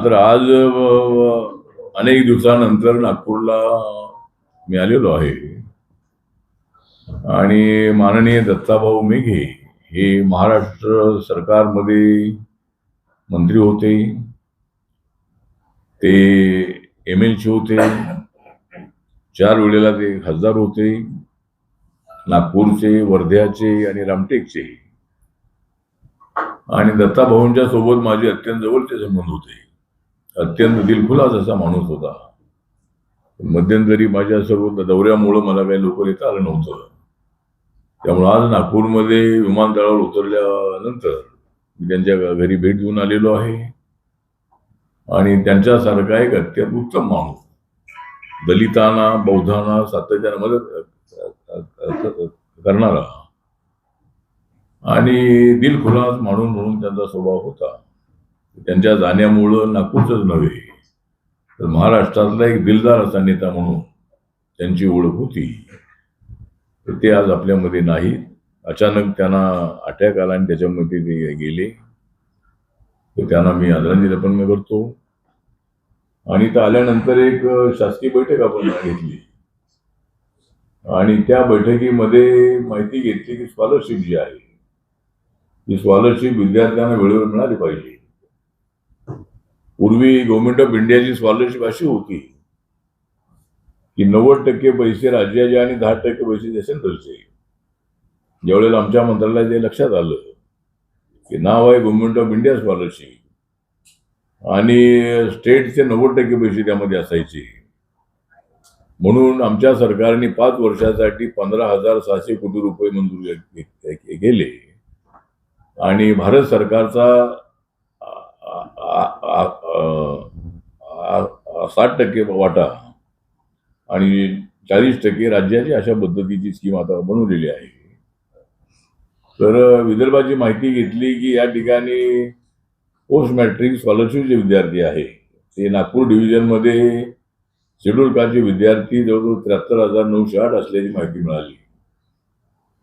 तर आज अनेक दिवसानंतर नागपूरला मी आलेलो आहे आणि माननीय दत्ताभाऊ मेघे हे महाराष्ट्र सरकारमध्ये मंत्री होते, ते MLC होते, 4 वेळेला ते खासदार होते, नागपूरचे, वर्ध्याचे आणि रामटेकचे. आणि दत्ताभाऊंच्या सोबत माझे अत्यंत जवळचे संबंध होते. अत्यंत दिलखुलास असा माणूस होता. मध्यंतरी माझ्या सर्व दौऱ्यामुळे मला काही लोक येता आलं नव्हतं. त्यामुळे आज नागपूरमध्ये विमानतळावर उतरल्यानंतर मी त्यांच्या घरी भेट देऊन आलेलो आहे. आणि त्यांच्यासारखा एक अत्यंत उत्तम माणूस, दलितांना, बौद्धांना सातत्याने मदत करणारा आणि दिलखुलास माणूस म्हणून त्यांचा स्वभाव होता. त्यांच्या जाण्यामुळं नागपूरच नव्हे तर महाराष्ट्रातला एक दिलदार असा नेता म्हणून त्यांची ओळख होती. तर ते आज आपल्यामध्ये नाही. अचानक त्यांना अटॅक आला आणि त्याच्यामध्ये ते गेले. तर त्यांना मी आदरांजली अर्पण करतो. आणि इथं आल्यानंतर एक शासकीय बैठक आपण घेतली आणि त्या बैठकीमध्ये माहिती घेतली की स्कॉलरशिप जी आहे ही स्कॉलरशिप विद्यार्थ्यांना वेळेवर मिळाली पाहिजे. पूर्वी गव्हर्नमेंट ऑफ इंडियाची स्कॉलरशिप अशी होती की 90% पैसे राज्याचे आणि 10% पैसे सेंट्रलचे. ज्यावेळेला आमच्या मंत्रालयात हे लक्षात आलं की नाव आहे गव्हर्नमेंट ऑफ इंडिया स्कॉलरशिप आणि स्टेटचे 90% पैसे त्यामध्ये असायचे, म्हणून आमच्या सरकारने 5 वर्षासाठी 15,600 कोटी रुपये मंजूर केले आणि भारत सरकारचा 60% वाटा आणि 40% राज्याची अशा पद्धतीची स्कीम आता बनवलेली आहे. तर विदर्भाची माहिती घेतली की या ठिकाणी पोस्ट मॅट्रिक स्कॉलरशिप जे विद्यार्थी आहे ते नागपूर डिव्हिजनमध्ये शेड्यूल कास्टचे विद्यार्थी जवळजवळ 73,908 असल्याची माहिती मिळाली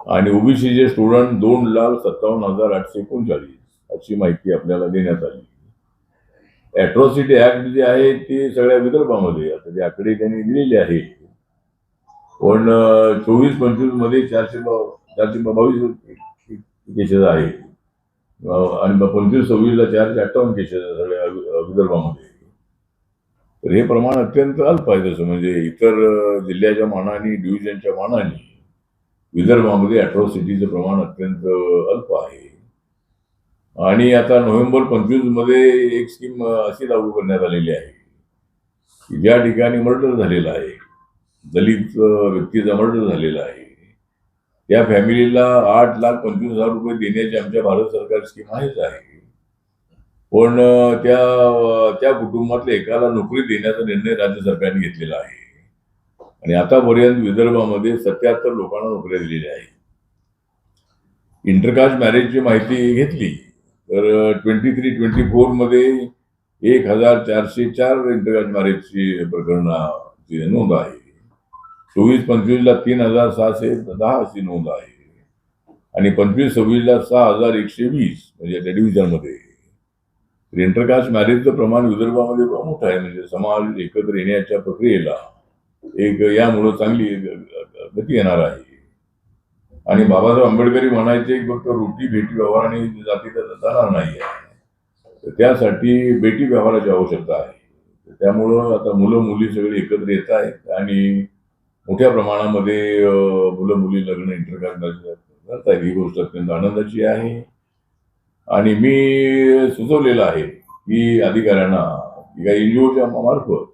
आणि ओबीसीचे स्टुडंट 2,57,839 अशी माहिती आपल्याला देण्यात आली. ॲट्रॉसिटी ऍक्ट जे आहे ते सगळ्या विदर्भामध्ये आता ते आकडे त्यांनी दिलेले आहे. पण 24-25 मध्ये 422 केसेस आहे आणि 25-26ला 458 केसेस आहे सगळ्या विदर्भामध्ये. तर हे प्रमाण अत्यंत अल्प आहे. तसं म्हणजे इतर जिल्ह्याच्या मानाने, डिव्हिजनच्या मानाने विदर्भामध्ये ॲट्रॉसिटीचं प्रमाण अत्यंत अल्प आहे. आणि आता नोव्हेंबर 25 मध्ये एक स्कीम अशी लागू करण्यात आलेली आहे की ज्या ठिकाणी मर्डर झालेला आहे, दलित व्यक्तीचा मर्डर झालेला आहे, त्या फॅमिलीला 8,25,000 रुपये देण्याची आमच्या भारत सरकार स्कीम आहेच आहे. पण त्या कुटुंबातल्या एकाला नोकरी देण्याचा निर्णय राज्य सरकारने घेतलेला आहे आणि आतापर्यंत विदर्भामध्ये 77 लोकांना नोकऱ्या दिलेल्या आहेत. इंटरकास्ट मॅरेजची माहिती घेतली तर 23-24 मध्ये 1,404 इंटरकास्ट मॅरेजची प्रकरणाची नोंद आहे. 24-25ला 3,610 अशी नोंद आहे आणि 25-26ला 6,120 म्हणजे त्या डिव्हिजनमध्ये. इंटरकास्ट मॅरेजचं प्रमाण विदर्भामध्ये मोठं आहे. म्हणजे समाज एकत्र येण्याच्या प्रक्रियेला एक यामुळं चांगली गती येणार आहे. आणि बाबासाहेब आंबेडकरी म्हणायचे की फक्त रोटी भेटी व्यवहाराने जाती जाणार नाही आहे, तर त्यासाठी बेटी व्यवहाराची आवश्यकता आहे. त्यामुळं आता मुलं मुली सगळे एकत्र येत आहेत आणि मोठ्या प्रमाणामध्ये मुलं मुली लग्न इंटरकास्ट करत आहेत. ही गोष्ट अत्यंत आनंदाची आहे आणि मी सुचवलेलं आहे की अधिकाऱ्यांना काही NGOच्या मार्फत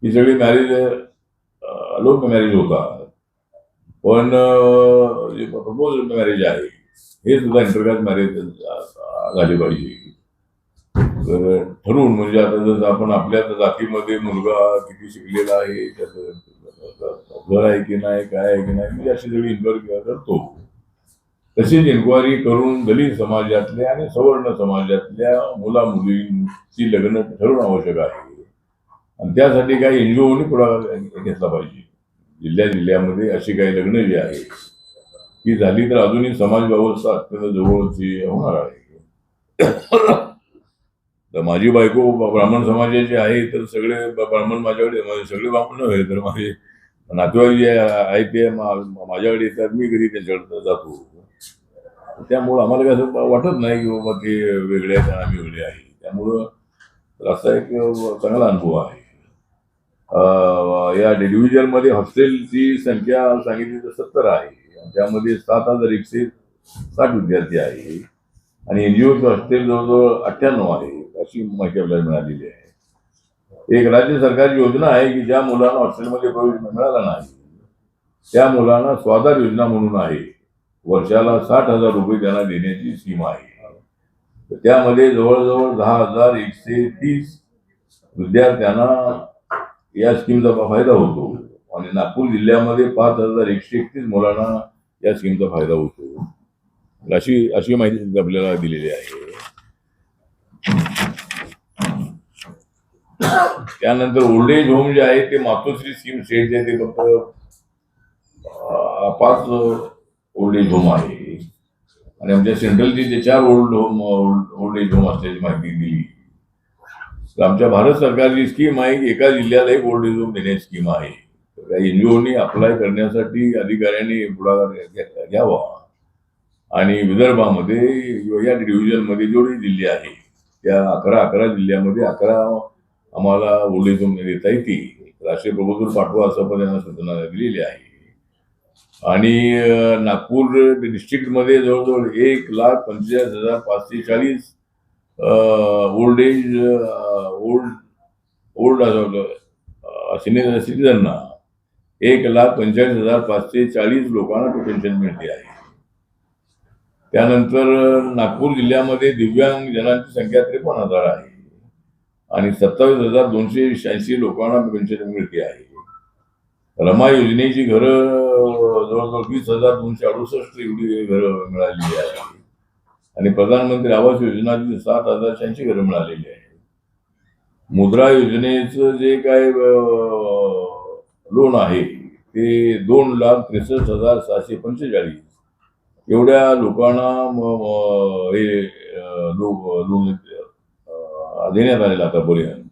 ही सगळी मॅरेज अलोक मॅरेज होतात, पण जे प्रपोज मॅरेज आहे हे सुद्धा इंटरकास्ट मॅरेज झाली पाहिजे. तर ठरवून म्हणजे आता जसं आपण आपल्या जातीमध्ये मुलगा किती शिकलेला आहे, त्याचं घर आहे की नाही, काय आहे की नाही, म्हणजे अशी सगळी इन्क्वायरी करतो. तशीच इन्क्वायरी करून दलित समाजातल्या आणि सवर्ण समाजातल्या मुला मुलींची लग्न ठरवणं आवश्यक आहे आणि त्यासाठी काही NGOनी पुढाकार घेतला पाहिजे. जिल्ह्यामध्ये अशी काही लग्न जी आहे ती झाली तर अजूनही समाज व्यवस्था अत्यंत जवळची होणार आहे. तर माझी बायको ब्राह्मण समाजाची आहे, तर सगळे ब्राह्मण माझ्याकडे, सगळे ब्राह्मण नव्हे तर माझे नातेवाईक जे आहेत ते माझ्याकडे येतात, मी कधी त्यांच्याकडे जातो. त्यामुळं आम्हाला काही असं वाटत नाही की बाबा ते वेगळे आहेत आणि आम्ही वेगळे आहे. त्यामुळं असा एक चांगला अनुभव आहे. या डिव्हिजनमध्ये हॉस्टेलची संख्या सांगितली तर 70 आहे. त्यामध्ये 7,160 विद्यार्थी आहे आणि एनजीओ हॉस्टेल जवळजवळ 98 आहे, अशी माहिती आपल्याला मिळालेली आहे. एक राज्य सरकारची योजना आहे की ज्या मुलांना हॉस्टेलमध्ये प्रवेश मिळाला नाही त्या मुलांना स्वाधार योजना म्हणून आहे. वर्षाला 60,000 रुपये त्यांना देण्याची स्कीम आहे. तर त्यामध्ये जवळजवळ 10,130 विद्यार्थ्यांना या स्कीमचा फायदा होतो आणि नागपूर जिल्ह्यामध्ये 5,131 मुलांना या स्कीमचा फायदा होतो. अशी अशी माहिती आपल्याला दिलेली आहे. त्यानंतर ओल्ड एज होम जे आहे ते मातोश्री स्कीम स्टेटचे ते फक्त 5 ओल्ड एज होम आहे आणि आमच्या सेंट्रलची जे 4 ओल्ड एज होम असल्याची माहिती दिली. तर आमच्या भारत सरकारची स्कीम आहे की एका जिल्ह्याला एक ओल्ड एज होम देण्याची स्कीम आहे. त्या एनजीओनी अप्लाय करण्यासाठी अधिकाऱ्यांनी पुढाकार घ्यावा आणि विदर्भामध्ये या डिव्हिजनमध्ये जेवढी जिल्हे आहे त्या 11 जिल्ह्यामध्ये 11 आम्हाला ओल्ड एज होम देता येतील. राष्ट्रीय प्रपोजल पाठवा असं पण त्यांना सूचना दिलेली आहे. आणि नागपूर डिस्ट्रिक्टमध्ये जवळजवळ 1,45,540 ओल्ड एज ओल्ड सिनियर सिटीजनना 1,45,540 लोकांना पेन्शन मिळते आहे. त्यानंतर नागपूर जिल्ह्यामध्ये दिव्यांग जनांची संख्या 53,000 आहे आणि 27,286 लोकांना पेन्शन मिळते आहे. रमा योजनेची घरं जवळजवळ 20,268 एवढी घरं मिळालेली आहे आणि प्रधानमंत्री आवास योजनाची 7,086 घरं मिळालेली आहे. मुद्रा योजनेचं जे काय लोन आहे ते 2,63,745 एवढ्या लोकांना हे लोन देण्यात आलेलं आतापर्यंत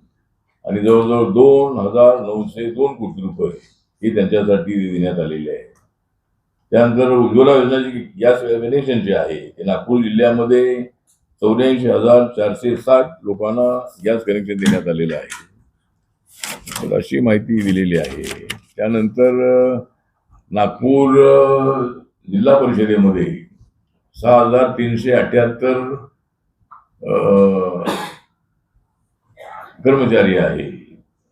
आणि जवळजवळ 2,902 कोटी रुपये ही त्यांच्यासाठी देण्यात आलेली आहे. त्यानंतर उज्ज्वला योजनाची गॅस कनेक्शन जे आहे ते नागपूर जिल्ह्यामध्ये 84,460 लोकांना गॅस कनेक्शन देण्यात आलेलं आहे. तर अशी माहिती दिलेली आहे. त्यानंतर नागपूर जिल्हा परिषदेमध्ये 6,378 कर्मचारी आहे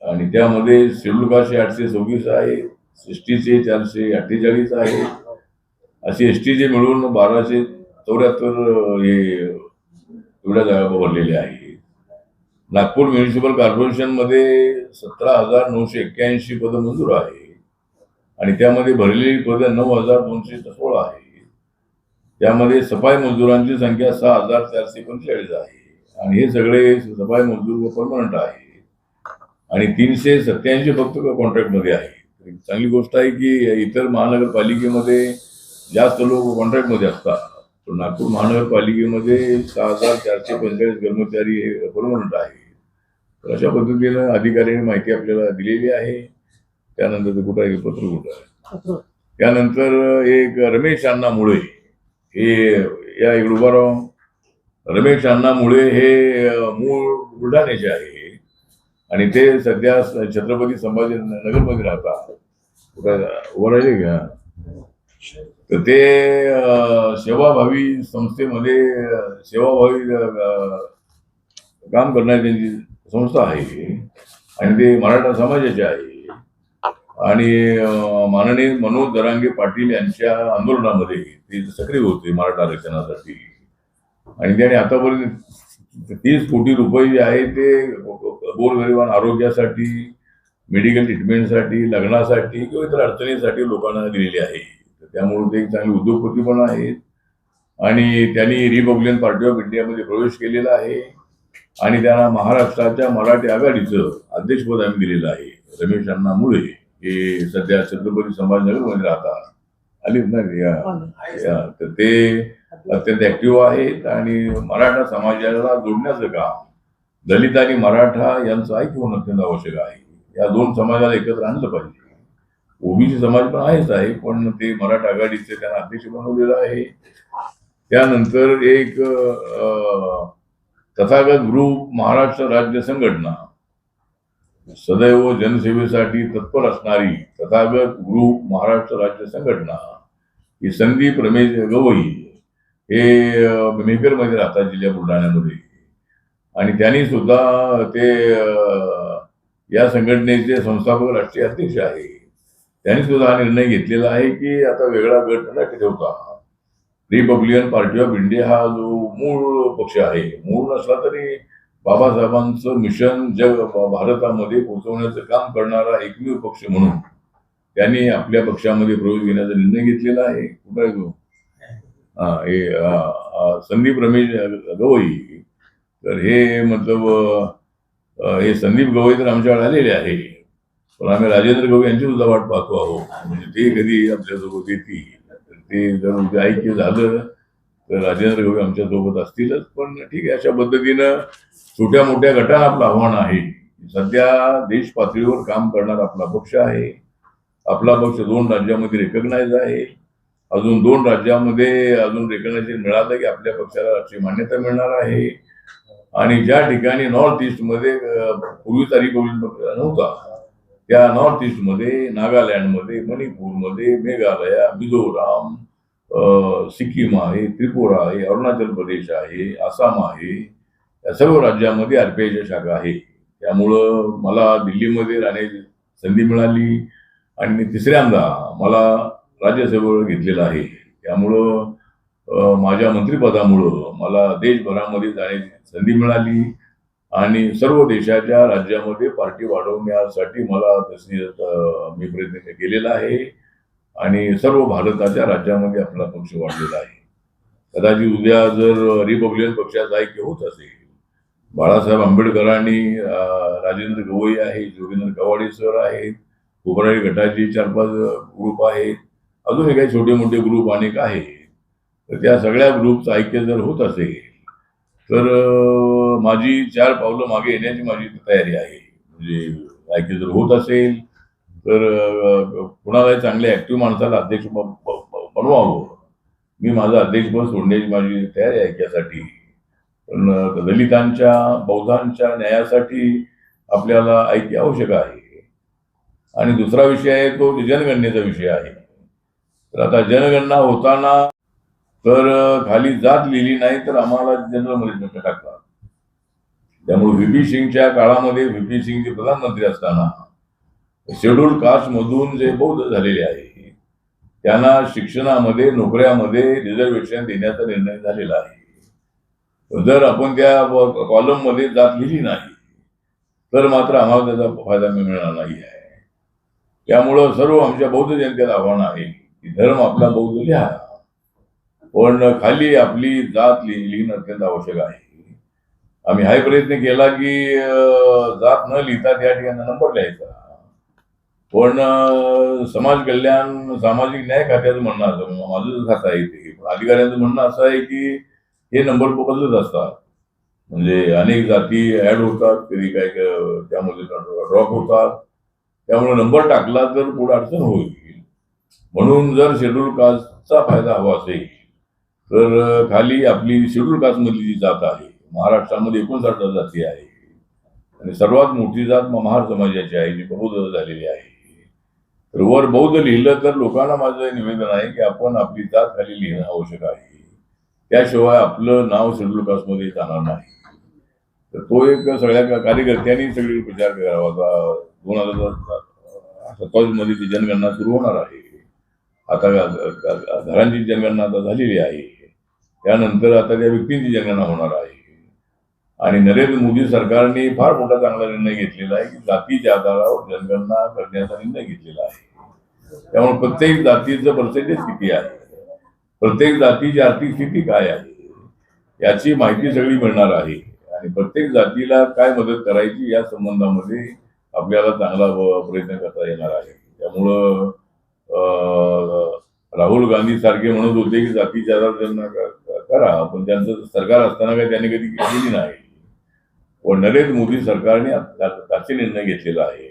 आणि त्यामध्ये शेड्यूल कास्टचे 826 आहे, एसटीचे 448 आहे, असे एसटीचे मिळून 1,274 हे एवढ्या जागा भरलेल्या आहेत. नागपूर म्युनिसिपल कॉर्पोरेशनमध्ये 17,981 पदं मंजूर आहे आणि त्यामध्ये भरलेली पदं 9,216 आहे. त्यामध्ये सफाई मजुरांची संख्या 6,445 आहे आणि हे सगळे सफाई मजूर परमनंट आहे आणि 387 फक्त कॉन्ट्रॅक्टमध्ये आहे. चांगली गोष्ट आहे की इतर महानगरपालिकेमध्ये जास्त लोक कॉन्ट्रॅक्टमध्ये असतात, पण नागपूर महानगरपालिकेमध्ये 6,445 कर्मचारी हे परमनंट आहे. तर अशा पद्धतीनं अधिकाऱ्यांनी माहिती आपल्याला दिलेली आहे. त्यानंतर ते कुठं आहे पत्र कुठं आहे. त्यानंतर एक रमेश अण्णा मुळे हे या इकडे उभा राहून रमेश अण्णा मुळे हे मूळ बुलढाण्याचे आहे आणि ते सध्या छत्रपती संभाजीनगरमध्ये राहतात. उभं राहिले घ्या. तर ते सेवाभावी संस्थेमध्ये सेवाभावी काम करणारी त्यांची संस्था आहे आणि ते मराठा समाजाचे आहे आणि माननीय मनोज दरांगे पाटील यांच्या आंदोलनामध्ये ते सक्रिय होते मराठा आरक्षणासाठी आणि त्याने आतापर्यंत 30 कोटी रुपये जे आहे ते गोरगरिबांना आरोग्यासाठी, मेडिकल ट्रीटमेंटसाठी, लग्नासाठी किंवा इतर अडचणीसाठी लोकांना दिलेली आहे. त्यामुळे ते चांगले उद्योगपती पण आहेत आणि त्यांनी रिपब्लिकन पार्टी ऑफ इंडियामध्ये प्रवेश केलेला आहे आणि त्यांना महाराष्ट्राच्या मराठी आघाडीचं अध्यक्षपद आम्ही दिलेलं आहे. रमेश अण्णा मुळे हे सध्या छत्रपती संभाजीनगरमध्ये राहतात. आले ना तर ते अत्यंत ऍक्टिव्ह आहेत आणि मराठा समाजाला जोडण्याचं काम दलित आणि मराठा यांचं ऐक्य होणं अत्यंत आवश्यक आहे. या दोन समाजाला एकत्र आणलं पाहिजे. ओबीसी समाज पण आहेच आहे, पण ते मराठा आघाडीचे त्यांना अध्यक्ष बनवलेलं आहे. त्यानंतर एक तथागत ग्रुप महाराष्ट्र राज्य संघटना, सदैव जनसेवेसाठी तत्पर असणारी तथागत ग्रुप महाराष्ट्र राज्य संघटना, ही संदीप रमेश गवई हे मेहकरमध्ये राहतात, जिल्हा बुलढाण्यामध्ये. आणि त्यांनी सुद्धा ते या संघटनेचे संस्थापक राष्ट्रीय अध्यक्ष आहे. त्यांनी सुद्धा हा निर्णय घेतलेला आहे की आता वेगळा गट न ठेवता रिपब्लिकन पार्टी ऑफ इंडिया हा जो मूळ पक्ष आहे, मूळ नसला तरी बाबासाहेबांचं मिशन जग भारतामध्ये पोहोचवण्याचं काम करणारा एकमेव पक्ष म्हणून त्यांनी आपल्या पक्षामध्ये प्रवेश घेण्याचा निर्णय घेतलेला आहे. कुठं आहे तो? संदीप रमेश गवई. तर हे मतलब हे संदीप गवई तर आमच्याकडे आलेले आहे, पण आम्ही राजेंद्र गवई यांची सुद्धा वाट पाहतो आहोत. म्हणजे ते कधी आमच्यासोबत येतील. ते जर ऐक्य झालं तर राजेंद्र गवई आमच्या सोबत असतीलच. पण ठीक आहे, अशा पद्धतीनं छोट्या मोठ्या गटांना आपलं आव्हान आहे. सध्या देश पातळीवर काम करणारा आपला पक्ष आहे. आपला पक्ष 2 राज्यामध्ये रेकग्नाइज आहे. अजून 2 राज्यामध्ये अजून रेकग्नायझेशन मिळालं की आपल्या पक्षाला राष्ट्रीय मान्यता मिळणार आहे. आणि ज्या ठिकाणी नॉर्थ ईस्ट मध्ये पूर्वीचा रिपब्लिकन पक्ष नव्हता, त्या नॉर्थ ईस्ट मध्ये, नागालँडमध्ये, मणिपूरमध्ये, मेघालय, मिझोराम, सिक्कीम आहे, त्रिपुरा आहे, अरुणाचल प्रदेश आहे, आसाम आहे, या सर्व राज्यामध्ये आरपीआयच्या शाखा आहे. त्यामुळं मला दिल्लीमध्ये राहण्याची संधी मिळाली आणि मी तिसऱ्यांदा मला राज्यसभेवर घेतलेलं आहे. त्यामुळं माझ्या मंत्रिपदामुळं मला देशभरामध्ये जाण्याची संधी मिळाली आणि सर्व देशाच्या राज्यामध्ये पार्टी वाढवण्यासाठी मला मी प्रयत्न केलेला आहे आणि सर्व भारताच्या राज्यामध्ये आपला पक्ष वाढलेला आहे. कदाचित उद्या जर रिपब्लिकन पक्षाचं ऐक्य होत असेल, बाळासाहेब आंबेडकरांनी, राजेंद्र गवई आहे, जोगेंद्र कवाडे सर आहेत, कोपराळी गटाचे 4-5 ग्रुप आहेत, अजूनही काही छोटे मोठे ग्रुप अनेक आहेत. तर त्या सगळ्या ग्रुपचं ऐक्य जर होत असेल तर माझी 4 पावलं मागे येण्याची माझी तयारी आहे. म्हणजे ऐक्य जर होत असेल तर कुणालाही चांगल्या ऍक्टिव्ह माणसाला अध्यक्ष बनवावं. मी माझं अध्यक्षपद सोडण्याची माझी तयारी आहे ऐक्यासाठी. पण दलितांच्या, बौद्धांच्या न्यायासाठी आपल्याला ऐक्य आवश्यक आहे. आणि दुसरा विषय आहे तो जनगणनेचा विषय आहे. तर आता जनगणना होताना तर खाली जात लिहिली नाही तर आम्हाला जनरल मध्ये टाकतात. त्यामुळे व्हीपी सिंगच्या काळामध्ये, व्हीपी सिंग जे प्रधानमंत्री असताना शेड्यूल कास्ट मधून जे बौद्ध झालेले आहे त्यांना शिक्षणामध्ये, नोकऱ्यामध्ये रिझर्वेशन देण्याचा निर्णय झालेला आहे. जर आपण त्या कॉलम मध्ये जात लिहिली नाही तर मात्र आम्हाला त्याचा फायदा मिळणार नाही आहे. त्यामुळं सर्व आमच्या बौद्ध जनतेला आव्हान आहे की धर्म आपला बौद्ध लिहा, पण खाली आपली जात लिहिणं अत्यंत आवश्यक आहे. आम्ही हाही प्रयत्न केला की जात न लिहिता त्या ठिकाणी नंबर लिहायचा. पण समाज कल्याण, सामाजिक न्याय खात्याचं म्हणणं असं, माझं खातं आहे ते, पण अधिकाऱ्यांचं म्हणणं असं आहे की हे नंबर बदलत असतात. म्हणजे अनेक जाती ऍड होतात, कधी काय त्यामध्ये ड्रॉप होतात. त्यामुळे नंबर टाकला तर पुढे अडचण होईल. म्हणून जर शेड्यूल कास्टचा फायदा हवा असेल तर खाली आपली शेड्यूल कास्ट मधली जी जात आहे, महाराष्ट्रामध्ये 59 जाती आहे आणि सर्वात मोठी जात महार समाजाची आहे, जी बौद्ध झालेली आहे. तर वर बौद्ध लिहिलं तर लोकांना माझं निवेदन आहे की आपण आपली जात खाली लिहिणं आवश्यक आहे. त्याशिवाय आपलं नाव शेड्यूल कास्टमध्ये जाणार नाही. तर तो एक सगळ्या कार्यकर्त्यांनी सगळी विचार करावा. 2027 मध्ये ती जनगणना सुरू होणार आहे. आता घरांची जनगणना आता झालेली आहे. त्यानंतर आता त्या व्यक्तींची जनगणना होणार आहे. आणि नरेंद्र मोदी सरकारने फार मोठा चांगला निर्णय घेतलेला आहे की जातीच्या आधारावर जनगणना करण्याचा निर्णय घेतलेला आहे. त्यामुळे प्रत्येक जातीचं पर्सेंटेज किती आहे, प्रत्येक जातीची आर्थिक स्थिती काय आहे याची माहिती सगळी मिळणार आहे. आणि प्रत्येक जातीला काय मदत करायची या संबंधामध्ये आपल्याला चांगला प्रयत्न करता येणार आहे. त्यामुळं राहुल गांधी सारखे म्हणत होते की जातीच्या आधार त्यांना करा, पण त्यांचं सरकार असताना काही त्यांनी कधी केलेली नाही. पण नरेंद्र मोदी सरकारने त्याचे निर्णय घेतलेला आहे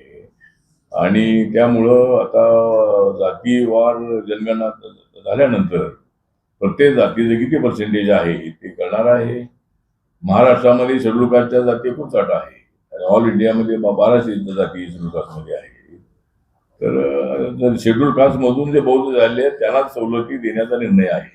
आणि त्यामुळं आता जातीवार जनगणना झाल्यानंतर प्रत्येक जातीचे किती पर्सेंटेज आहे ते कळणार आहे. महाराष्ट्रामध्ये शेड्यूल कास्टच्या जाती 59 आहे. ऑल इंडियामध्ये 1200 जाती शेड्यूल कास्टमध्ये आहे. तर शेड्यूल कास्ट मधून जे बौद्ध झाले आहेत त्यांनाच सवलती देण्याचा निर्णय आहे.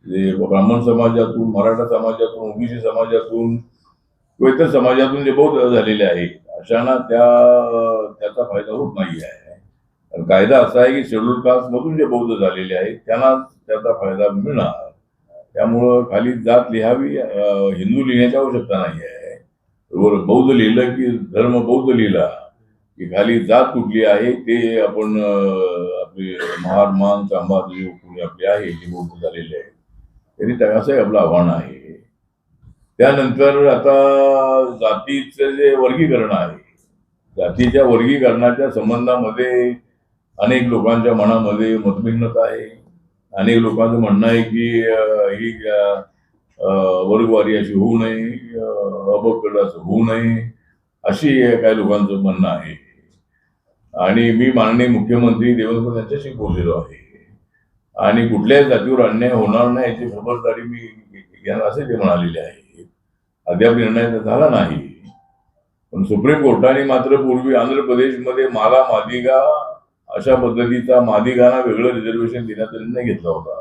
जे ब्राह्मण समाजातून, मराठा समाजातून, ओबीसी समाजातून किंवा इतर समाजातून जे बौद्ध झालेले आहेत अशांना त्याचा फायदा होत नाही आहे. कायदा असा आहे की शेड्यूल कास्ट मधून जे बौद्ध झालेले आहेत त्यांना त्याचा फायदा मिळणार. त्यामुळं खाली जात लिहावी, हिंदू लिहिण्याची आवश्यकता नाही आहे. बौद्ध लिहिलं की धर्म बौद्ध लिहिला की खाली जात कुठली आहे ते आपण आपले महार मान चांबा कोणी आपले आहे जे बौद्ध झालेले आहे त्यांनी असं आपलं आव्हान आहे. त्यानंतर आता जातीचं जे वर्गीकरण आहे, जातीच्या वर्गीकरणाच्या संबंधामध्ये अनेक लोकांच्या मनामध्ये मतभिन्नता आहे. अनेक लोकांचं म्हणणं आहे की ही वर्गवारी अशी होऊ नये, अपकड असं होऊ नये अशी काही लोकांचं म्हणणं आहे. आणि मी माननीय मुख्यमंत्री देवेंद्र यांच्याशी बोललेलो आहे आणि कुठल्याही जातीवर अन्याय होणार नाही याची खबरदारी मी घेणार असे ते म्हणालेले आहे. अद्याप निर्णय झाला नाही. पण सुप्रीम कोर्टाने मात्र पूर्वी आंध्र प्रदेशमध्ये माला मादिगा अशा पद्धतीचा मादिगांना वेगळं रिझर्वेशन देण्याचा निर्णय घेतला होता.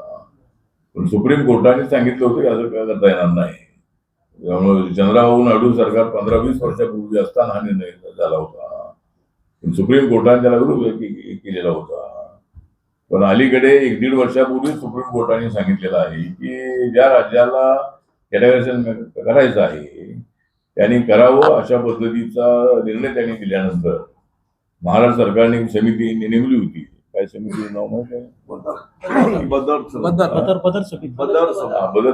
पण सुप्रीम कोर्टाने सांगितलं होतं की असं करता येणार नाही. त्यामुळे चंद्रबाबू नायडू सरकार 15-20 वर्षापूर्वी असताना हा निर्णय झाला होता. पण सुप्रीम कोर्टाने त्याला विरोध केलेला होता. पण अलीकडे 1-1.5 वर्षापूर्वी सुप्रीम कोर्टाने सांगितलेलं आहे की ज्या राज्याला कॅटेगरायझेशन करायचं आहे त्यांनी करावं अशा पद्धतीचा निर्णय त्यांनी दिल्यानंतर महाराष्ट्र सरकारने एक समिती नेमली होती. काय समितीचं नाव माहिती आहे? बदर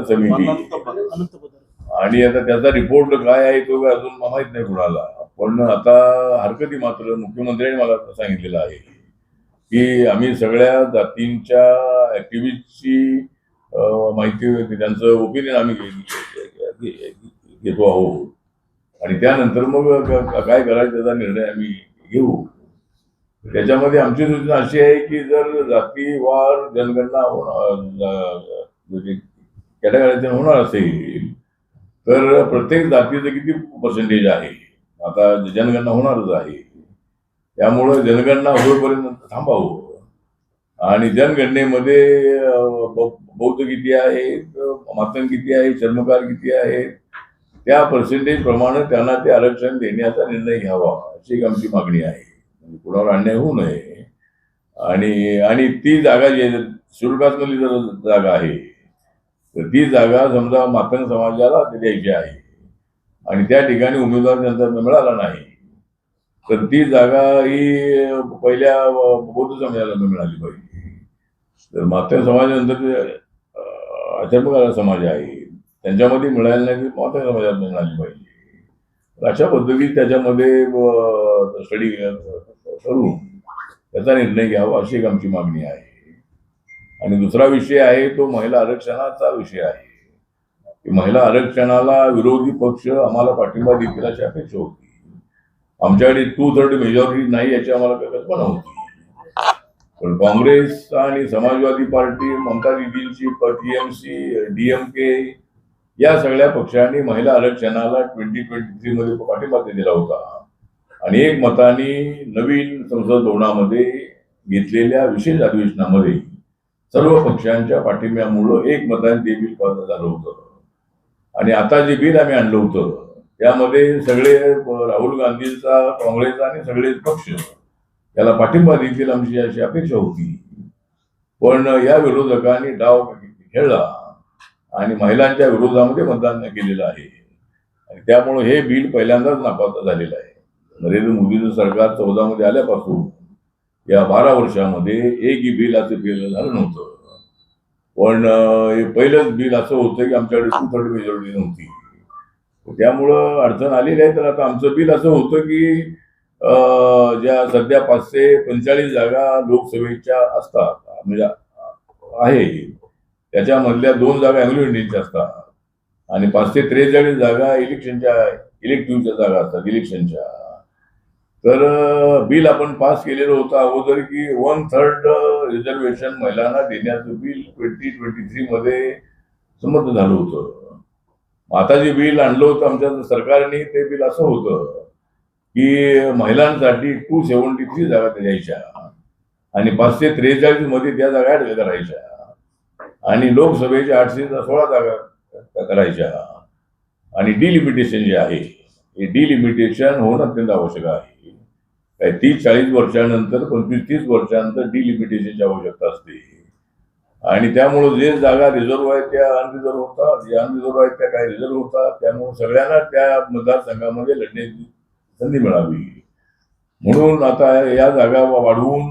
समिती. आणि आता त्याचा रिपोर्ट काय आहे तो अजून माहित नाही कुणाला. पण आता हरकती मात्र मुख्यमंत्र्यांनी मला सांगितलेलं आहे की आम्ही सगळ्या जातींच्या ऍक्टिव्हिस्टची माहिती, त्यांचं ओपिनियन आम्ही घेतो आहोत आणि त्यानंतर मग काय करायचं त्याचा निर्णय आम्ही घेऊ. त्याच्यामध्ये आमची सूचना अशी आहे की जर जातीवार जनगणना कॅटेगरायझेशन होणार असेल तर प्रत्येक जातीचं किती पर्सेंटेज आहे, आता जनगणना होणारच आहे त्यामुळं जनगणना होईपर्यंत थांबावं. आणि जनगणनेमध्ये बौद्ध किती आहेत, मातंग किती आहे, चर्मकार किती आहेत त्या पर्सेंटेज प्रमाणे त्यांना ते आरक्षण देण्याचा निर्णय घ्यावा अशी एक आमची मागणी आहे. म्हणजे कुणावर अन्याय होऊ नये. आणि ती जागा जी शुल्कासमधली जर जागा आहे तर ती जागा समजा मातंग समाजाला द्यायची आहे आणि त्या ठिकाणी उमेदवार त्यांचा मिळाला नाही तर ती जागा ही पहिल्या बौद्ध समाजाला मिळाली पाहिजे. तर मातंग समाजानंतर चर्मकार समाज आहे त्यांच्यामध्ये मिळायला नाही की मातंग समाजाला मिळाली पाहिजे. अशा पद्धतीत त्याच्यामध्ये स्टडी करून त्याचा निर्णय घ्यावा अशी एक आमची मागणी आहे. आणि दुसरा विषय आहे तो महिला आरक्षणाचा विषय आहे. महिला आरक्षणाला विरोधी पक्ष आम्हाला पाठिंबा देतील अशी अपेक्षा होती. आमच्याकडे 2/3 मेजॉरिटी नाही याची आम्हाला कल्पना होती. पण काँग्रेस आणि समाजवादी पार्टी, ममता दीदींची टीएमसी, डीएमके या सगळ्या पक्षांनी महिला आरक्षणाला 2023 मध्ये पाठिंबा दिला होता आणि एक मताने नवीन संसद भवनामध्ये घेतलेल्या विशेष अधिवेशनामध्ये सर्व पक्षांच्या पाठिंब्यामुळं एक मताने ते बिल पास झालं होतं. आणि आता जे बिल आम्ही आणलं होतं त्यामध्ये सगळे राहुल गांधींचा, काँग्रेस आणि सगळे पक्ष त्याला पाठिंबा देतील आमची अशी अपेक्षा होती. पण या विरोधकांनी डाव खेळला आणि महिलांच्या विरोधामध्ये मतदान केलेलं आहे आणि त्यामुळे हे बिल पहिल्यांदाच नापास झालेलं आहे. नरेंद्र मोदीचं सरकार 14 मध्ये आल्यापासून या 12 वर्षामध्ये एकही बिल असं केलं झालं नव्हतं. पण हे पहिलंच बिल असं होतं की आमच्याकडे 2/3 मेजॉरिटी नव्हती. त्यामुळं अडचण आलेली आहे. तर आता आमचं बिल असं होतं की ज्या सध्या 545 जागा लोकसभेच्या असतात म्हणजे आहे त्याच्यामधल्या 2 जागा अँग्लो इंडियनच्या असतात आणि 543 जागा इलेक्शनच्या इलेक्टिव्हच्या जागा असतात इलेक्शनच्या. तर बिल आपण पास केलेलं होतं अगोदर की 1/3 रिझर्वेशन महिलांना देण्याचं बिल 2023 मध्ये संमत झालं होतं. आता जे बिल आणलं होतं आमच्या सरकारने ते बिल असं होतं की महिलांसाठी 273 जागा द्यायच्या आणि 543 मध्ये त्या जागा ऍड करायच्या आणि लोकसभेच्या 816 जागा करायच्या. आणि डिलिमिटेशन जे आहे हे डिलिमिटेशन होणं अत्यंत आवश्यक आहे. काय 30-40 वर्षानंतर 25-30 वर्षानंतर डिलिमिटेशनची आवश्यकता असते आणि त्यामुळे जे जागा रिझर्व्ह आहेत त्या अनरिझर्व्ह होतात, जे अनरिझर्व्ह आहेत त्या काही रिझर्व्ह होतात. त्यामुळे सगळ्यांना त्या मतदारसंघामध्ये लढण्याची संधी मिळावी म्हणून आता या जागा वाढवून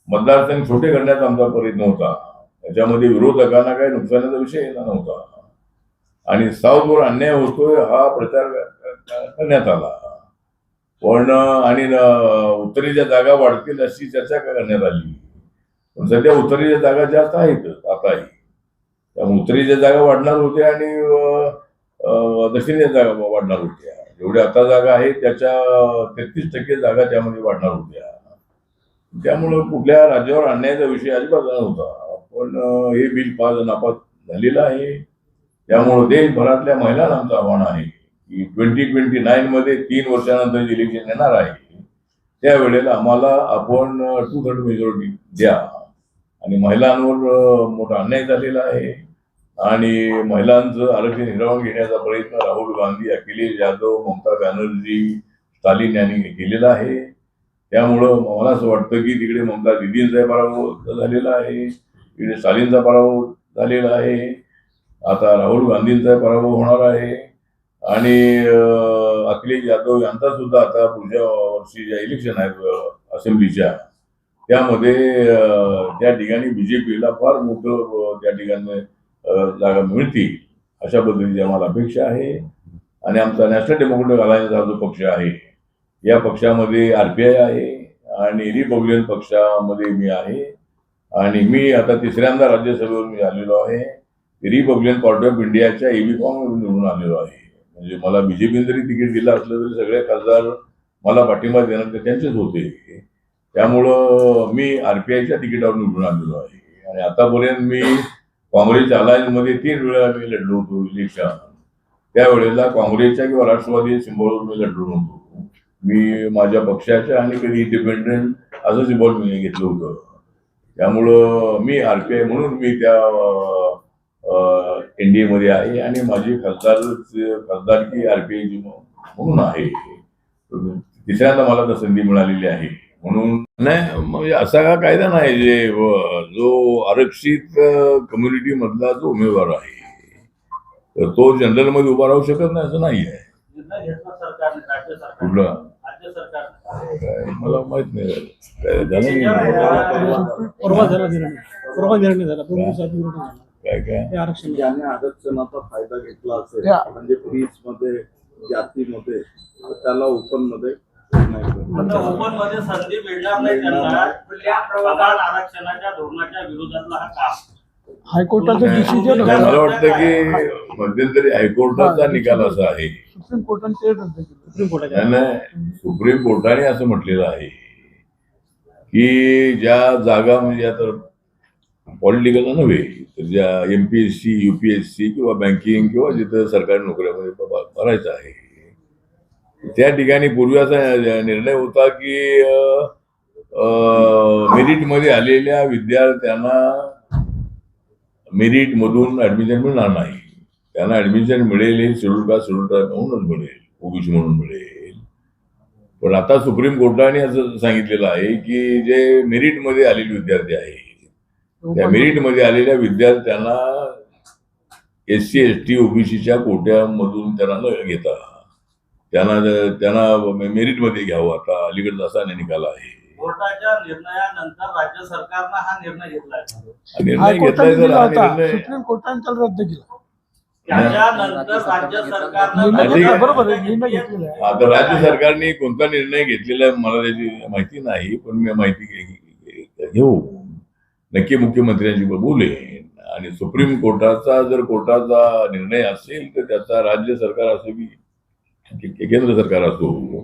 मतदारसंघ छोटे करण्याचा आमचा प्रयत्न होता. त्याच्यामध्ये विरोधकांना काही नुकसानाचा विषय येणार नव्हता आणि साऊथवर अन्याय होतोय हा प्रचार करण्यात आला. पण आणि उत्तरेच्या जागा वाढतील अशी चर्चा करण्यात आली. पण सध्या उत्तरेच्या जागा जास्त आहेत आताही. त्यामुळे उत्तरेच्या जागा वाढणार होत्या आणि दक्षिणेच्या जागा वाढणार होत्या. जेवढ्या आता जागा आहेत त्याच्या 33% जागा त्यामध्ये वाढणार होत्या. त्यामुळं कुठल्या राज्यावर आणण्याचा विषय अजिबात नव्हता. पण हे बिल नापास झालेलं आहे. त्यामुळे देशभरातल्या महिलांना आमचं आव्हान आहे की 2029 मध्ये 3 वर्षानंतर इलेक्शन येणार आहे. त्यावेळेला आम्हाला आपण 2/3 मेजॉरिटी द्या. आणि महिलांवर मोठा अन्याय झालेला आहे आणि महिलांचं आरक्षण हिरावून घेण्याचा प्रयत्न राहुल गांधी, अखिलेश यादव, ममता बॅनर्जी, स्टालिन यांनी केलेला आहे. त्यामुळं मला असं वाटतं की तिकडे ममता दिदींचा पराभव झालेला आहे, तिकडे स्टालिनचा पराभव झालेला आहे, आता राहुल गांधींचा पराभव होणार आहे आणि अखिलेश यादव यांचा सुद्धा आता पुढच्या वर्षी ज्या इलेक्शन आहेत असेंब्लीच्या त्यामध्ये त्या ठिकाणी बीजेपीला फार मोठं त्या ठिकाणी जागा मिळतील अशा पद्धतीची आम्हाला अपेक्षा आहे. आणि आमचा नॅशनल डेमोक्रेटिक अलायन्स हा जो पक्ष आहे या पक्षामध्ये RPI आहे आणि रिपब्लिकन पक्षामध्ये मी आहे आणि मी आता 3ऱ्यांदा राज्यसभेवर मी आलेलो आहे. रिपब्लिकन पार्टी ऑफ इंडियाच्या EB फॉर्म निवडून आलेलो आहे. म्हणजे मला बीजेपीने जरी तिकीट दिलं असलं तरी सगळे खासदार मला पाठिंबा देणार त्यांचेच होते. त्यामुळं मी RPIच्या तिकिटावर निवडून आलेलो आहे आणि आतापर्यंत मी काँग्रेसच्या अलायन्समध्ये 3 वेळा मी लढलो होतो इलेक्शन. त्यावेळेला काँग्रेसच्या किंवा राष्ट्रवादी सिंबॉलवर मी लढलो नव्हतो. मी माझ्या पक्षाच्या आणि कधी इंडिपेंडेंट असं सिंबॉल मी घेतलं होतं. त्यामुळं मी RPI म्हणून मी त्या NDA मध्ये आहे आणि माझी खासदारकी RPI म्हणून आहे. 3ऱ्यांदा मला तर संधी मिळालेली आहे. म्हणून नाही म्हणजे असा का कायदा नाही जे जो आरक्षित कम्युनिटी मधला जो उमेदवार आहे तर तो जनरल मध्ये उभा राहू शकत नाही असं नाही आहे. कुठला काय मला माहित नाही काय काय आरक्षणाचा फायदा घेतला असेल म्हणजे फीस मध्ये जातीमध्ये त्याला ओपन मध्ये ओपन मध्ये संधी मिळणार नाही त्यांना. आरक्षणाच्या धोरणाच्या विरोधातला हा काम हायकोर्टाचं डिसिजन मला वाटतं की मध्यंतरी हायकोर्टाचा निकाल असा आहे सुप्रीम कोर्टाने रद्द केलं. सुप्रीम कोर्टाने असं म्हटलेलं आहे की ज्या जागा म्हणजे आता पॉलिटिकल नव्हे तर ज्या MPSC UPSC किंवा बँकिंग किंवा जिथं सरकारी नोकऱ्यामध्ये भरायचं आहे त्या ठिकाणी पूर्वी असा निर्णय होता की मेरिटमध्ये आलेल्या विद्यार्थ्यांना मेरिट मधून ऍडमिशन मिळणार नाही. त्यांना ऍडमिशन मिळेल हे शेड्यूल कास्ट शेड्यूल ट्राइब म्हणूनच मिळेल, OBC म्हणून मिळेल. पण आता सुप्रीम कोर्टाने असं सांगितलेलं आहे की जे मेरिटमध्ये आलेले विद्यार्थी आहेत त्या मेरिटमध्ये आलेल्या विद्यार्थ्यांना SC ST OBCच्या कोट्यामधून त्यांना न घेता त्यांना मेरिटमध्ये घ्यावं. आता अलीकडे असा निकाल आहे. कोर्टाच्या निर्णयानंतर राज्य सरकारनं हा निर्णय घेतलाय. निर्णय घेतलाय तर हा निर्णय सुप्रीम कोर्टाने त्याला रद्द केला. त्याच्यानंतर राज्य सरकारनं बरोबर आहे, निर्णय घेतलेला आहे. आता राज्य सरकारने कोणता निर्णय घेतलेला आहे मला त्याची माहिती नाही. पण मी माहिती घेऊ नक्की मुख्यमंत्र्यांशी बोलेन आणि सुप्रीम कोर्टाचा जर कोर्टाचा निर्णय असेल तर त्याचा राज्य सरकार असो की केंद्र सरकार असो,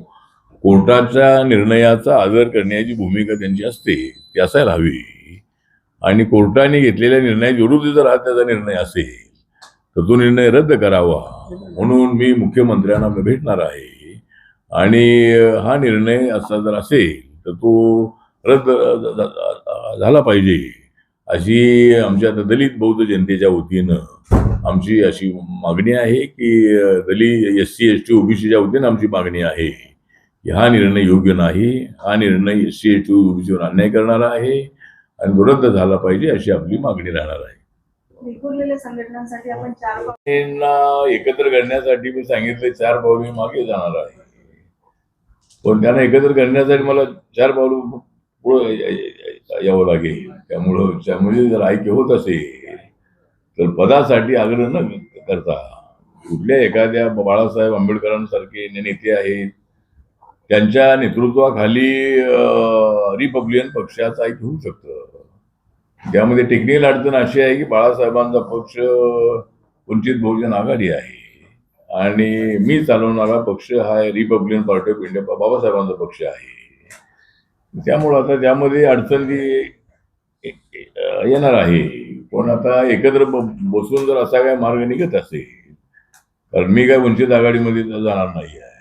कोर्टाच्या निर्णयाचा आदर करण्याची भूमिका त्यांची असते, ती असायला हवी. आणि कोर्टाने घेतलेल्या निर्णयाच्या विरुद्ध जर हा त्याचा निर्णय असेल तर तो निर्णय रद्द करावा म्हणून मी मुख्यमंत्र्यांना भेटणार आहे. आणि हा निर्णय असा जर असेल तर तो रद्द झाला पाहिजे अशी आमच्या दलित बौद्ध जनतेच्या वतीनं आमची अशी मागणी आहे की दलित SC ST OBCच्या वतीनं आमची मागणी आहे की हा निर्णय योग्य नाही. हा निर्णय SC ST OBCवर अन्याय करणारा आहे आणि तो रद्द झाला पाहिजे अशी आपली मागणी राहणार आहे. विखुरलेल्या संघटनांसाठी आपण 4 त्यांना एकत्र करण्यासाठी मी सांगितले 4 पावले मागे जाणार आहे. पण त्यांना एकत्र करण्यासाठी मला 4 पावलं पुढे यावं लागेल. त्यामुळे जर ऐक्य होत असेल तर पदासाठी आग्रह न करता कुठल्या एखाद्या बाळासाहेब आंबेडकरांसारखे नेते आहेत त्यांच्या नेतृत्वाखाली रिपब्लिकन पक्षाचं ऐक्य होऊ शकतं. त्यामध्ये टेक्निकल अडचण अशी आहे की बाळासाहेबांचा पक्ष वंचित बहुजन आघाडी आहे आणि मी चालवणारा पक्ष हा रिपब्लिकन पार्टी ऑफ इंडिया बाबासाहेबांचा पक्ष आहे. त्यामुळं आता त्यामध्ये अडचण ती येणार आहे. पण आता एकत्र बसून जर असा काय मार्ग निघत असेल कारण मी काय वंचित आघाडीमध्ये जाणार नाही आहे.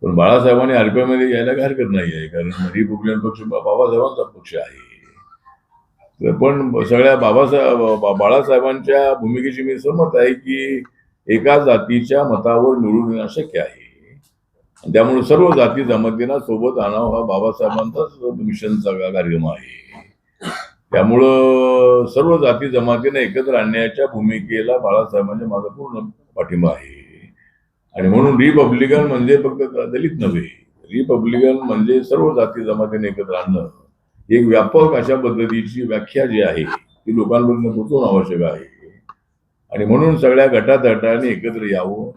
पण बाळासाहेबांनी RPI मध्ये यायला काही हरकत नाही आहे कारण रिपब्लिकन पक्ष बाबासाहेबांचा पक्ष आहे. पण सगळ्या बाळासाहेबांच्या भूमिकेशी मी सहमत आहे की एका जातीच्या मतावर निवडून येणं शक्य आहे. त्यामुळे सर्व जाती जमातींना सोबत आणावं हा बाबासाहेबांचाच मिशनचा कार्यक्रम आहे. त्यामुळं सर्व जाती जमातींना एकत्र आणण्याच्या भूमिकेला बाळासाहेबांच्या माझा पूर्ण पाठिंबा आहे. आणि म्हणून रिपब्लिकन म्हणजे फक्त दलित नव्हे, रिपब्लिकन म्हणजे सर्व जाती जमातींना एकत्र आणणं एक व्यापक अशा पद्धतीची व्याख्या जी आहे ती लोकांपर्यंत पोहोचवणं आवश्यक आहे. आणि म्हणून सगळ्या गटातटाने एकत्र यावं.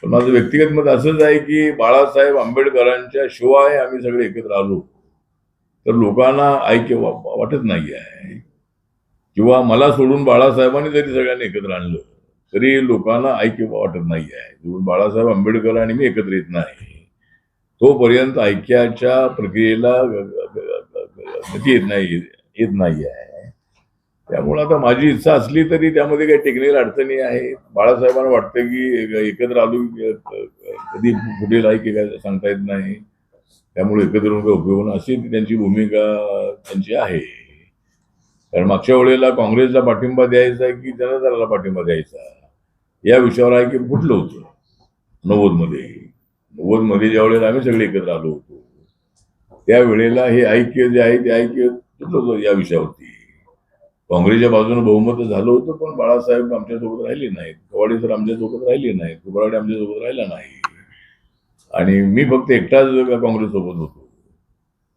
पण माझं व्यक्तिगत मत असंच आहे की बाळासाहेब आंबेडकरांच्या शिवाय आम्ही सगळे एकत्र आलो तर लोकांना ऐक्य वाटत नाही आहे. किंवा मला सोडून बाळासाहेबांनी जरी सगळ्यांनी एकत्र आणलं तरी लोकांना ऐक्य वाटत नाही आहे. बाळासाहेब आंबेडकर आणि मी एकत्र येत नाही तोपर्यंत ऐक्याच्या प्रक्रियेला गती येत नाही आहे. त्यामुळे आता माझी इच्छा असली तरी त्यामध्ये काही टेक्निकल अडचणी आहेत. बाळासाहेबांना वाटतं की एकत्र आलो कधी पुढे ऐक्य काय सांगता येत नाही. त्यामुळे एकत्र येऊन काही उपयोग नाही अशी त्यांची भूमिका त्यांची आहे. कारण मागच्या वेळेला काँग्रेसला पाठिंबा द्यायचा की जनता दलाला पाठिंबा द्यायचा या विषयावर ऐक्य फुटलं होतं 90मध्ये ज्या वेळेला आम्ही सगळे एकत्र आलो होतो त्यावेळेला हे ऐक्य जे आहे ते ऐक्य फुटलं होतं या विषयावरती. काँग्रेसच्या बाजूने बहुमत झालं होतं पण बाळासाहेब आमच्यासोबत राहिले नाहीत, कवाडे सर आमच्यासोबत राहिले नाहीत, कुबराडे आमच्यासोबत राहिला नाही आणि मी फक्त एकटाच काँग्रेससोबत होतो.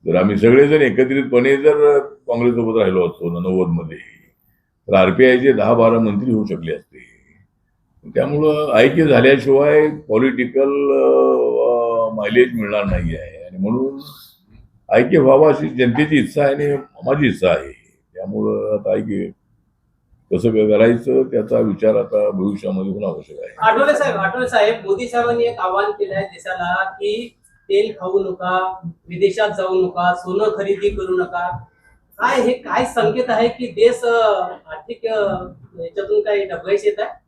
जर आम्ही सगळेजण एकत्रितपणे जर काँग्रेससोबत राहिलो असतो 90मध्ये तर RPIचे 10-12 मंत्री होऊ शकले असते. त्यामुळं ऐक्य झाल्याशिवाय पॉलिटिकल मायलेज मिळणार नाही आहे आणि म्हणून ऐक्य व्हावं अशी जनतेची इच्छा आहे आणि माझी इच्छा आहे. त्यामुळं आता ऐक्य कसं करायचं त्याचा विचार आता भविष्यामध्ये होणं आवश्यक आहे. आठवले साहेब मोदी साहेबांनी एक आवाहन केलं आहे देशाला की तेल खाऊ नका, विदेशात जाऊ नका, सोनं खरेदी करू नका. हे काय संकेत आहे की देश आर्थिक याच्यातून काही डबघाईस येत आहे?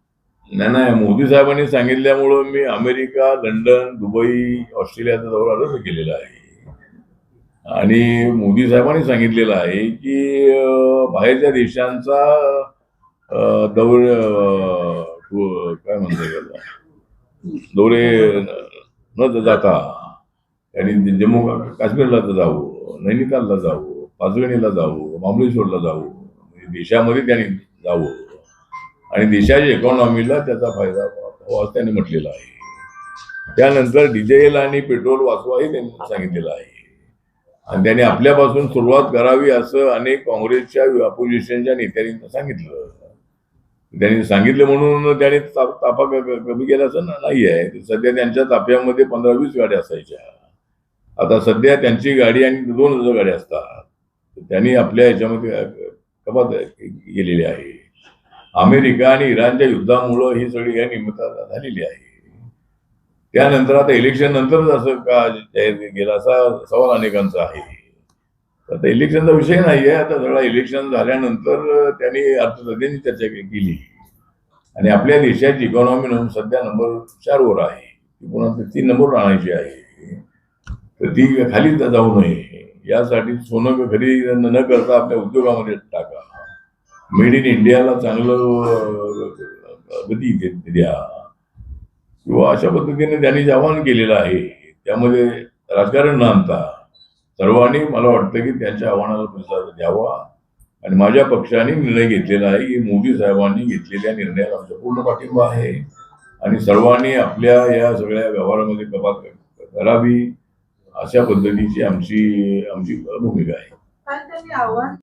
नाही, मोदी साहेबांनी सांगितल्यामुळं मी अमेरिका, लंडन, दुबई, ऑस्ट्रेलियाचा दौरा रद्द केलेला आहे. आणि मोदी साहेबांनी सांगितलेलं आहे की बाहेरच्या देशांचा दौरे काय दौरे न जाता त्यांनी जम्मू काश्मीरला जावं, नैनितालला जावं, पाचगणीला जावं, महाबळेश्वरला जावं, देशामध्ये त्यांनी जावं आणि देशाच्या इकॉनॉमीला त्याचा फायदा व्हावा असं त्यांनी म्हटलेलं आहे. त्यानंतर डिझेल आणि पेट्रोल वाचवा हे त्यांनी सांगितलेलं आहे आणि त्यांनी आपल्यापासून सुरुवात करावी असं अनेक काँग्रेसच्या अपोजिशनच्या नेत्यांनी सांगितलं. त्यांनी सांगितलं म्हणून त्यांनी ताफा कमी केला असं नाही आहे. सध्या त्यांच्या ताफ्यामध्ये 15-20 गाड्या असायच्या. आता सध्या त्यांची गाडी आणि 2000 गाड्या असतात. त्यांनी आपल्या ह्याच्यामध्ये कपात केलेली आहे. अमेरिका आणि इराणच्या युद्धामुळं ही सगळी काही निमित्त झालेली आहे. त्यानंतर आता इलेक्शन नंतर असं का जाहीर केलं असा सवाल अनेकांचा आहे. आता इलेक्शनचा विषय नाहीये. आता सगळा इलेक्शन झाल्यानंतर त्यांनी अर्थसंकल्पाची चर्चा केली आणि आपल्या देशाची इकॉनॉमी सध्या नंबर 4 वर आहे. ती पुन्हा 3 नंबरवर आणायची आहे. तर ती खाली जाऊ नये यासाठी सोनं खरेदी न करता आपल्या उद्योगामध्ये टाका. मेड इन इंडियाला चांगलं गती द्या किंवा अशा पद्धतीने त्यांनी आवाहन केलेलं आहे. त्यामध्ये राजकारण न आणता सर्वांनी मला वाटतं की त्यांच्या आव्हानाला प्रतिसाद द्यावा आणि माझ्या पक्षाने निर्णय घेतलेला आहे की मोदी साहेबांनी घेतलेल्या निर्णयाला आमचा पूर्ण पाठिंबा आहे आणि सर्वांनी आपल्या या सगळ्या व्यवहारामध्ये कपात करावी अशा पद्धतीची आमची भूमिका आहे. काल त्यांनी आव्हान